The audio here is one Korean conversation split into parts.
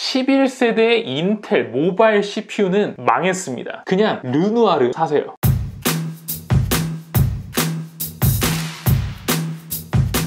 11세대의 인텔 모바일 CPU는 망했습니다. 그냥 르누아르 사세요.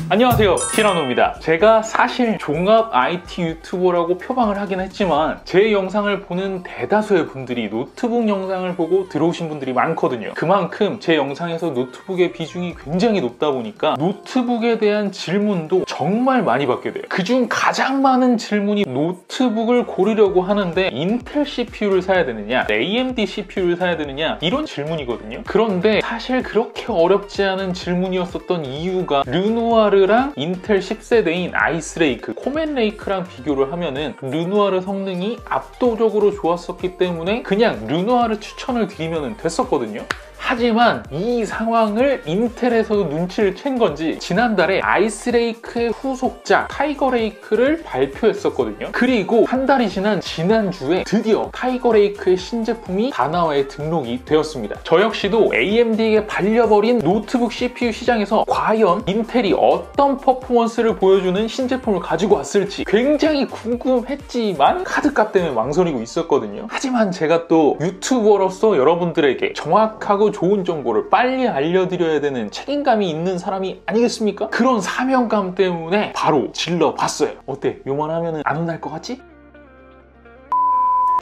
안녕하세요, 티라노입니다. 제가 사실 종합 IT 유튜버라고 표방을 하긴 했지만 제 영상을 보는 대다수의 분들이 노트북 영상을 보고 들어오신 분들이 많거든요. 그만큼 제 영상에서 노트북의 비중이 굉장히 높다 보니까 노트북에 대한 질문도 정말 많이 받게 돼요. 그중 가장 많은 질문이 노트북을 고르려고 하는데 인텔 CPU를 사야 되느냐, AMD CPU를 사야 되느냐, 이런 질문이거든요. 그런데 사실 그렇게 어렵지 않은 질문이었었던 이유가 르누아르 랑 인텔 10세대인 아이스레이크, 코멘레이크랑 비교를 하면은 르누아르 성능이 압도적으로 좋았었기 때문에 그냥 르누아르 추천을 드리면 됐었거든요. 하지만 이 상황을 인텔에서도 눈치를 챈 건지 지난달에 아이스레이크의 후속작 타이거레이크를 발표했었거든요. 그리고 한 달이 지난 지난주에 드디어 타이거레이크의 신제품이 다나와에 등록이 되었습니다. 저 역시도 AMD에게 발려버린 노트북 CPU 시장에서 과연 인텔이 어떤 퍼포먼스를 보여주는 신제품을 가지고 왔을지 굉장히 궁금했지만 카드값 때문에 망설이고 있었거든요. 하지만 제가 또 유튜버로서 여러분들에게 정확하고 좋은 정보를 빨리 알려드려야 되는 책임감이 있는 사람이 아니겠습니까? 그런 사명감 때문에 바로 질러봤어요. 어때? 요만하면 안 혼날 것 같지?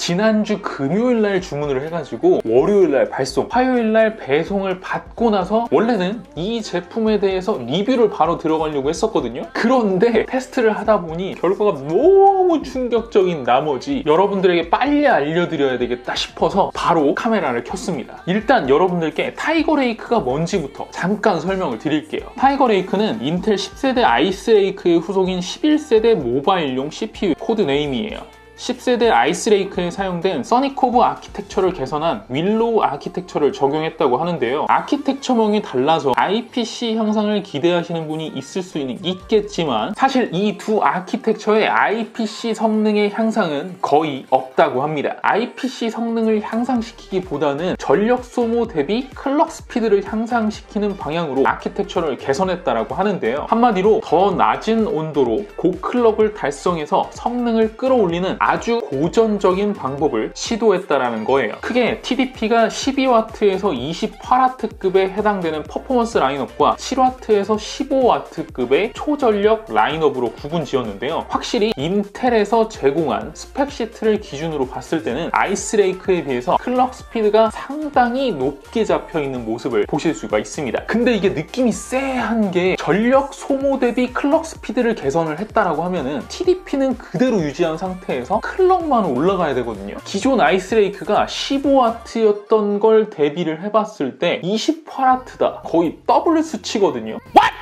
지난주 금요일날 주문을 해가지고 월요일날 발송, 화요일날 배송을 받고 나서 원래는 이 제품에 대해서 리뷰를 바로 들어가려고 했었거든요. 그런데 테스트를 하다 보니 결과가 너무 충격적인 나머지 여러분들에게 빨리 알려드려야 되겠다 싶어서 바로 카메라를 켰습니다. 일단 여러분들께 타이거레이크가 뭔지부터 잠깐 설명을 드릴게요. 타이거레이크는 인텔 10세대 아이스레이크의 후속인 11세대 모바일용 CPU 코드네임이에요. 10세대 아이스레이크에 사용된 써니코브 아키텍처를 개선한 윌로우 아키텍처를 적용했다고 하는데요. 아키텍처명이 달라서 IPC 향상을 기대하시는 분이 있을 수 있겠지만 사실 이 두 아키텍처의 IPC 성능의 향상은 거의 없다고 합니다. IPC 성능을 향상시키기보다는 전력 소모 대비 클럭 스피드를 향상시키는 방향으로 아키텍처를 개선했다고 하는데요. 한마디로 더 낮은 온도로 고클럭을 달성해서 성능을 끌어올리는 아주 고전적인 방법을 시도했다라는 거예요. 크게 TDP가 12W에서 28W급에 해당되는 퍼포먼스 라인업과 7W에서 15W급의 초전력 라인업으로 구분 지었는데요. 확실히 인텔에서 제공한 스펙시트를 기준으로 봤을 때는 아이스레이크에 비해서 클럭 스피드가 상당히 높게 잡혀있는 모습을 보실 수가 있습니다. 근데 이게 느낌이 쎄한 게 전력 소모 대비 클럭 스피드를 개선을 했다라고 하면은 TDP는 그대로 유지한 상태에서 클럭만 올라가야 되거든요. 기존 아이스레이크가 15W였던 걸 대비를 해봤을 때 28W다. 거의 더블 수치거든요. What?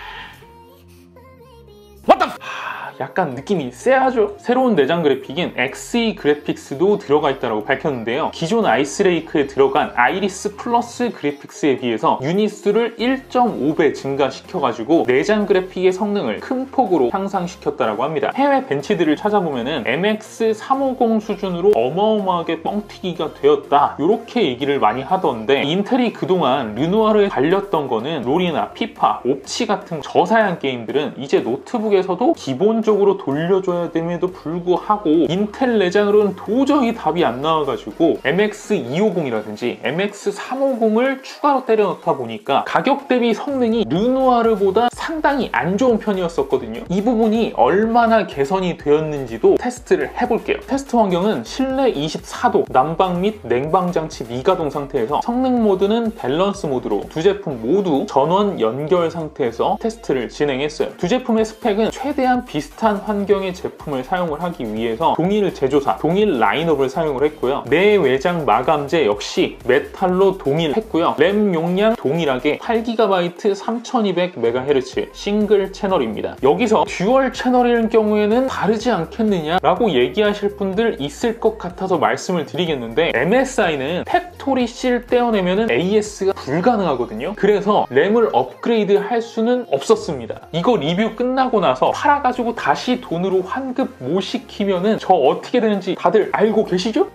What the? 약간 느낌이 쎄하죠? 새로운 내장 그래픽인 XE 그래픽스도 들어가 있다고 밝혔는데요. 기존 아이스레이크에 들어간 아이리스 플러스 그래픽스에 비해서 유닛수를 1.5배 증가시켜가지고 내장 그래픽의 성능을 큰 폭으로 향상시켰다고 합니다. 해외 벤치들을 찾아보면은 MX350 수준으로 어마어마하게 뻥튀기가 되었다. 이렇게 얘기를 많이 하던데 인텔이 그동안 르누아르에 달렸던 거는 롤이나 피파, 옵치 같은 저사양 게임들은 이제 노트북에서도 기본적으로 돌려줘야 됨에도 불구하고 인텔 내장으로는 도저히 답이 안 나와가지고 MX250이라든지 MX350을 추가로 때려 넣다 보니까 가격 대비 성능이 르누아르보다 상당히 안 좋은 편이었었거든요. 이 부분이 얼마나 개선이 되었는지도 테스트를 해볼게요. 테스트 환경은 실내 24도, 난방 및 냉방 장치 미가동 상태에서 성능 모드는 밸런스 모드로 두 제품 모두 전원 연결 상태에서 테스트를 진행했어요. 두 제품의 스펙은 최대한 비슷한 환경의 제품을 사용을 하기 위해서 동일 제조사, 동일 라인업을 사용을 했고요. 내외장 마감재 역시 메탈로 동일했고요. 램 용량 동일하게 8GB 3200MHz 싱글 채널입니다. 여기서 듀얼 채널일 경우에는 다르지 않겠느냐라고 얘기하실 분들 있을 것 같아서 말씀을 드리겠는데 MSI는 팩토리 C를 떼어내면 AS가 불가능하거든요. 그래서 램을 업그레이드 할 수는 없었습니다. 이거 리뷰 끝나고 나서 팔아가지고 다시 돈으로 환급 못 시키면은 저 어떻게 되는지 다들 알고 계시죠?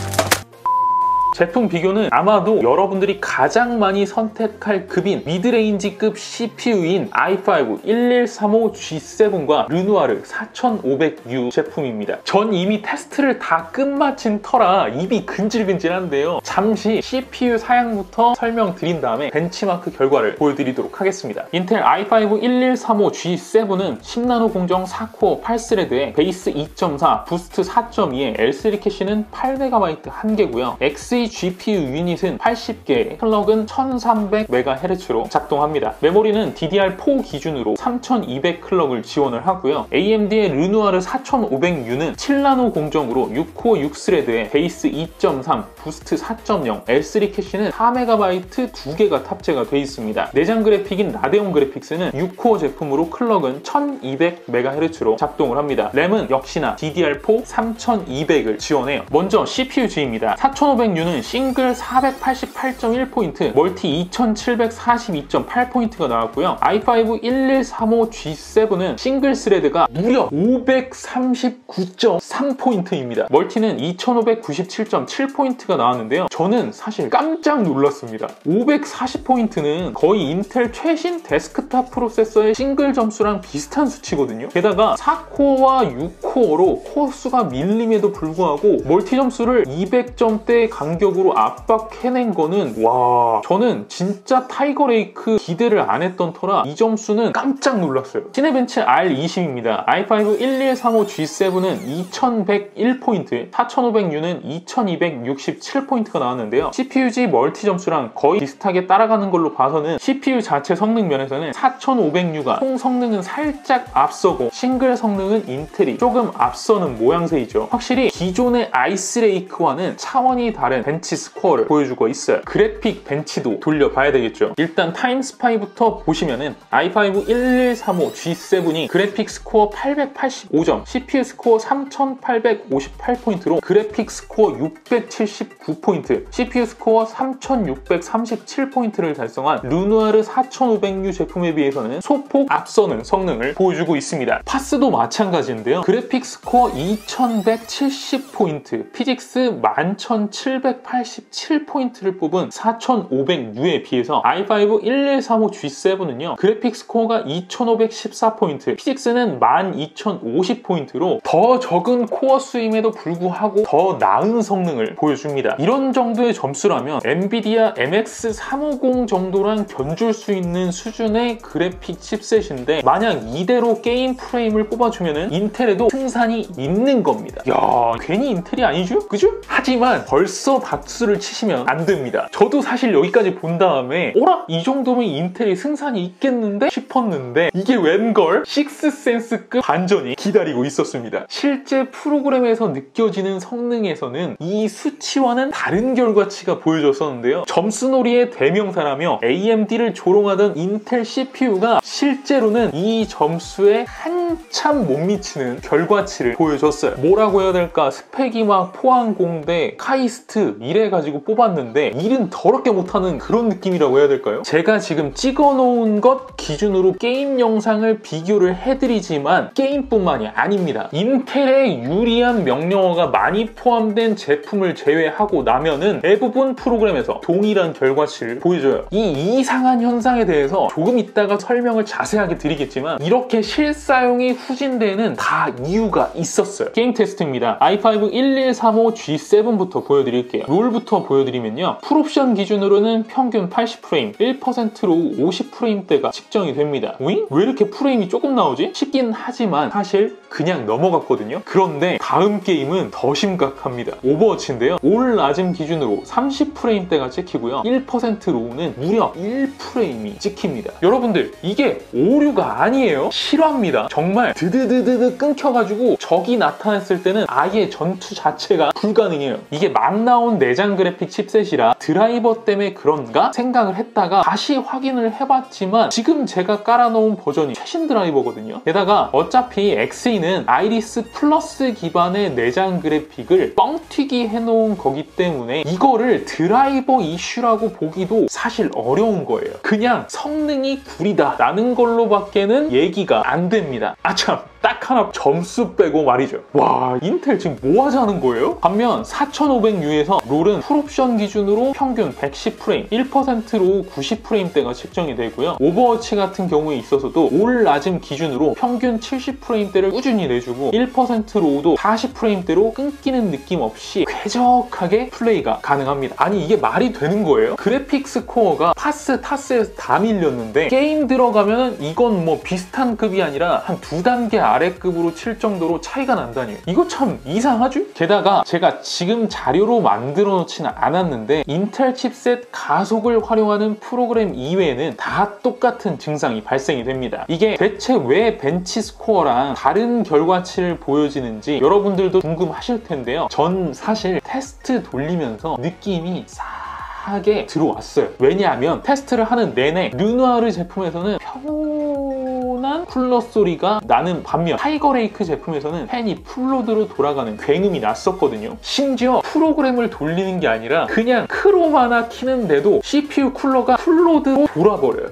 제품 비교는 아마도 여러분들이 가장 많이 선택할 급인 미드레인지급 CPU인 i5 1135G7과 르누아르 4500U 제품입니다. 전 이미 테스트를 다 끝마친 터라 입이 근질근질한데요. 잠시 CPU 사양부터 설명드린 다음에 벤치마크 결과를 보여드리도록 하겠습니다. 인텔 i5 1135G7은 10나노 공정 4코어 8스레드에 베이스 2.4, 부스트 4.2에 L3 캐시는 8MB 1개고요. Xe GPU 유닛은 80개, 클럭은 1300MHz로 작동합니다. 메모리는 DDR4 기준으로 3200 클럭을 지원을 하고요. AMD의 르누아르 4500U는 7나노 공정으로 6코어 6스레드에 베이스 2.3, 부스트 4.0, L3 캐시는 4MB 2개가 탑재가 되어 있습니다. 내장 그래픽인 라데온 그래픽스는 6코어 제품으로 클럭은 1200MHz로 작동을 합니다. 램은 역시나 DDR4 3200을 지원해요. 먼저 CPUG입니다. 4500U는 싱글 488.1포인트, 멀티 2742.8포인트가 나왔고요. i5 1135G7은 싱글 스레드가 무려 539.3포인트입니다. 멀티는 2597.7포인트가 나왔는데요. 저는 사실 깜짝 놀랐습니다. 540포인트는 거의 인텔 최신 데스크탑 프로세서의 싱글 점수랑 비슷한 수치거든요. 게다가 4코어와 6코어로 코어 수가 밀림에도 불구하고 멀티 점수를 200점대 간격으로 압박해낸 거는 와, 저는 진짜 타이거 레이크 기대를 안 했던 터라 이 점수는 깜짝 놀랐어요. 시네벤치 R20입니다. i5 1135G7은 2101포인트, 4500U는 2267포인트가 나왔는데요. CPUG 멀티 점수랑 거의 비슷하게 따라가는 걸로 봐서는 CPU 자체 성능 면에서는 4500U가 총 성능은 살짝 앞서고 싱글 성능은 인텔이 조금 앞서는 모양새이죠. 확실히 기존의 아이스레이크와는 차원이 다른 벤치 스코어를 보여주고 있어요. 그래픽 벤치도 돌려봐야 되겠죠. 일단 타임스파이부터 보시면은 i5 1135G7이 그래픽 스코어 885점, CPU 스코어 3858포인트로 그래픽 스코어 679포인트, CPU 스코어 3637포인트를 달성한 르누아르 4500U 제품에 비해서는 소폭 앞서는 성능을 보여주고 있습니다. 파스도 마찬가지인데요. 그래픽 스코어 2170포인트, 피직스 11787포인트를 뽑은 4500U에 비해서 i5 1135G7은요. 그래픽 스코어가 2514포인트, 피직스는 12050포인트로 더 적은 코어 수임에도 불구하고 더 나은 성능을 보여줍니다. 이런 정도의 점수라면 엔비디아 MX350 정도랑 견줄 수 있는 수준의 그래픽 칩셋인데 만약 이대로 게임 프레임을 뽑아주면 인텔에도 승산이 있는 겁니다. 야, 괜히 인텔이 아니죠? 그죠? 하지만 벌써 박수를 치시면 안 됩니다. 저도 사실 여기까지 본 다음에 어라? 이 정도면 인텔이 승산이 있겠는데? 싶었는데 이게 웬걸? 식스센스급 반전이 기다리고 있었습니다. 실제 프로그램에서 느껴지는 성능에서는 이 수치와는 다른 결과치가 보여졌었는데요. 점수놀이의 대명사라며 AMD를 조롱하던 인텔 CPU가 실제로는 이 점수에 한참 못 미치는 결과치를 보여줬어요. 뭐라고 해야 될까? 스펙이 막 포항공대, 카이스트 이래가지고 뽑았는데 일은 더럽게 못하는 그런 느낌이라고 해야 될까요? 제가 지금 찍어놓은 것 기준으로 게임 영상을 비교를 해드리지만 게임뿐만이 아닙니다. 인텔의 유리한 명령어가 많이 포함된 제품을 제외하고 나면은 대부분 프로그램에서 동일한 결과치를 보여줘요. 이 이상한 현상에 대해서 조금 이따가 설명을 자세하게 드리겠지만 이렇게 실사용이 후진되는 다 이유가 있었어요. 게임 테스트입니다. i5 1135G7부터 보여드릴게요. 롤부터 보여드리면요. 풀옵션 기준으로는 평균 80프레임, 1%로 50프레임대가 측정이 됩니다. 왜 이렇게 프레임이 조금 나오지? 싶긴 하지만 사실 그냥 넘어갔거든요. 그런데 다음 게임은 더 심각합니다. 오버워치인데요. 올 낮음 기준으로 30프레임대가 찍히고요. 1%로는 무려 1프레임이 찍힙니다. 여러분들 이게 오류가 아니에요. 실화입니다. 정말 드드드드드 끊겨가지고 적이 나타났을 때는 아예 전투 자체가 불가능해요. 이게 막 나온 내장 그래픽 칩셋이라 드라이버 때문에 그런가 생각을 했다가 다시 확인을 해봤지만 지금 제가 깔아놓은 버전이 최신 드라이버거든요. 게다가 어차피 Xe는 아이리스 플러스 기반의 내장 그래픽을 뻥튀기 해놓은 거기 때문에 이거를 드라이버 이슈라고 보기도 사실 어려운 거예요. 그냥 성능이 구리다 라는 걸로밖에는 얘기가 안 됩니다. 아참! 딱 하나 점수 빼고 말이죠. 와, 인텔 지금 뭐 하자는 거예요? 반면 4500U에서 롤은 풀옵션 기준으로 평균 110프레임, 1%로 90프레임대가 측정이 되고요. 오버워치 같은 경우에 있어서도 올 낮음 기준으로 평균 70프레임대를 꾸준히 내주고 1%로도 40프레임대로 끊기는 느낌 없이 쾌적하게 플레이가 가능합니다. 아니 이게 말이 되는 거예요? 그래픽스 코어가 파스, 타스에서 다 밀렸는데 게임 들어가면 이건 뭐 비슷한 급이 아니라 한 2단계 아래급으로 칠 정도로 차이가 난다니, 이거 참 이상하죠? 게다가 제가 지금 자료로 만들어 놓지는 않았는데 인텔 칩셋 가속을 활용하는 프로그램 이외에는 다 똑같은 증상이 발생이 됩니다. 이게 대체 왜 벤치 스코어랑 다른 결과치를 보여지는지 여러분들도 궁금하실 텐데요. 전 사실 테스트 돌리면서 느낌이 싸하게 들어왔어요. 왜냐하면 테스트를 하는 내내 르누아르 제품에서는 평온한 쿨러 소리가 나는 반면 타이거레이크 제품에서는 팬이 풀로드로 돌아가는 굉음이 났었거든요. 심지어 프로그램을 돌리는 게 아니라 그냥 크롬 하나 키는데도 CPU 쿨러가 풀로드로 돌아버려요.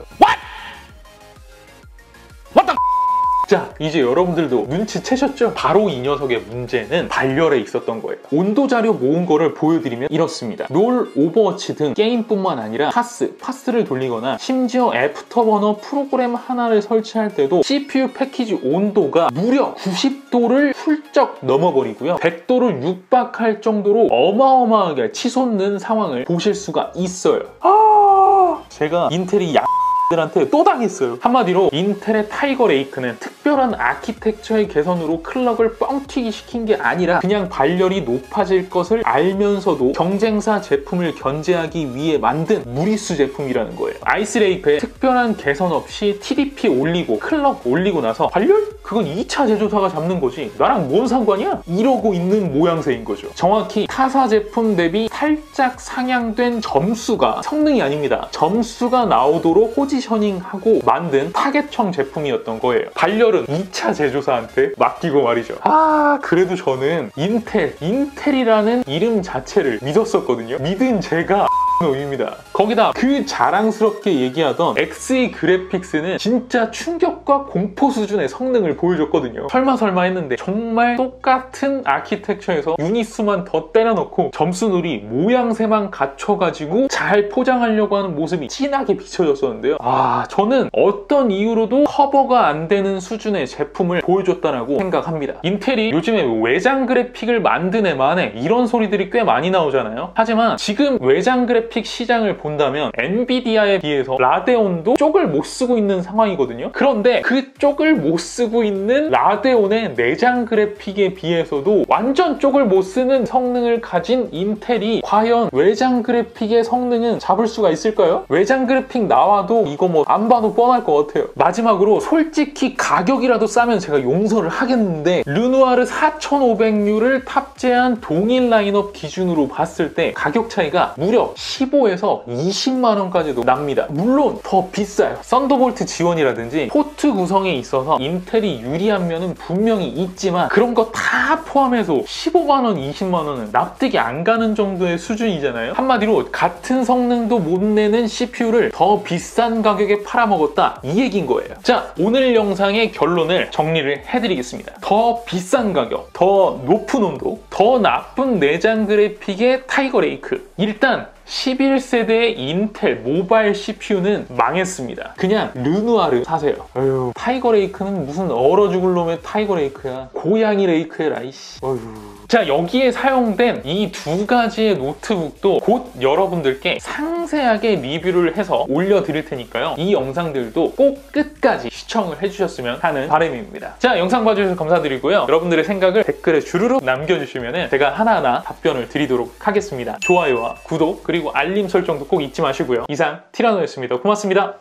자, 이제 여러분들도 눈치채셨죠? 바로 이 녀석의 문제는 발열에 있었던 거예요. 온도 자료 모은 거를 보여드리면 이렇습니다. 롤, 오버워치 등 게임뿐만 아니라 파스를 돌리거나 심지어 애프터버너 프로그램 하나를 설치할 때도 CPU 패키지 온도가 무려 90도를 훌쩍 넘어버리고요. 100도를 육박할 정도로 어마어마하게 치솟는 상황을 보실 수가 있어요. 제가 인텔이 들한테 또 당했어요. 한마디로 인텔의 타이거 레이크는 특별한 아키텍처의 개선으로 클럭을 뻥튀기 시킨 게 아니라 그냥 발열이 높아질 것을 알면서도 경쟁사 제품을 견제하기 위해 만든 무리수 제품이라는 거예요. 아이스레이크에 특별한 개선 없이 TDP 올리고 클럭 올리고 나서 발열? 그건 2차 제조사가 잡는 거지 나랑 뭔 상관이야? 이러고 있는 모양새인 거죠. 정확히 타사 제품 대비 살짝 상향된 점수가 성능이 아닙니다. 점수가 나오도록 포지셔닝하고 만든 타겟형 제품이었던 거예요. 발열은 2차 제조사한테 맡기고 말이죠. 그래도 저는 인텔이라는 이름 자체를 믿었었거든요. 믿은 제가 놈입니다. 거기다 그 자랑스럽게 얘기하던 XE 그래픽스는 진짜 충격과 공포 수준의 성능을 보여줬거든요. 설마 했는데 정말 똑같은 아키텍처에서 유닛수만 더 때려넣고 점수놀이 모양새만 갖춰가지고 잘 포장하려고 하는 모습이 진하게 비춰졌었는데요. 저는 어떤 이유로도 커버가 안 되는 수준의 제품을 보여줬다라고 생각합니다. 인텔이 요즘에 외장 그래픽을 만드네 마네 이런 소리들이 꽤 많이 나오잖아요. 하지만 지금 외장 그래픽 시장을 본다면 엔비디아에 비해서 라데온도 쪽을 못 쓰고 있는 상황이거든요. 그런데 그 쪽을 못 쓰고 있는 라데온의 내장 그래픽에 비해서도 완전 쪽을 못 쓰는 성능을 가진 인텔이 과연 외장 그래픽의 성능은 잡을 수가 있을까요? 외장 그래픽 나와도 이거 뭐 안 봐도 뻔할 것 같아요. 마지막으로 솔직히 가격이라도 싸면 제가 용서를 하겠는데 르누아르 4500U를 탑재한 동일 라인업 기준으로 봤을 때 가격 차이가 무려 15에서 20만 원까지도 납니다. 물론 더 비싸요. 썬더볼트 지원이라든지 포트 구성에 있어서 인텔이 유리한 면은 분명히 있지만 그런 거 다 포함해서 15만 원, 20만 원은 납득이 안 가는 정도의 수준이잖아요. 한마디로 같은 성능도 못 내는 CPU를 더 비싼 가격에 팔아먹었다 이 얘기인 거예요. 자, 오늘 영상의 결론을 정리를 해드리겠습니다. 더 비싼 가격, 더 높은 온도, 더 나쁜 내장 그래픽의 타이거 레이크. 일단 11세대의 인텔 모바일 CPU는 망했습니다. 그냥 르누아르 사세요. 어휴, 타이거 레이크는 무슨 얼어 죽을 놈의 타이거 레이크야. 고양이 레이크해라 이씨. 어휴. 자, 여기에 사용된 이 두 가지의 노트북도 곧 여러분들께 상세하게 리뷰를 해서 올려드릴 테니까요. 이 영상들도 꼭 끝까지 시청을 해주셨으면 하는 바람입니다. 자, 영상 봐주셔서 감사드리고요. 여러분들의 생각을 댓글에 주르륵 남겨주시면 제가 하나하나 답변을 드리도록 하겠습니다. 좋아요와 구독 그리고 알림 설정도 꼭 잊지 마시고요. 이상 티라노였습니다. 고맙습니다.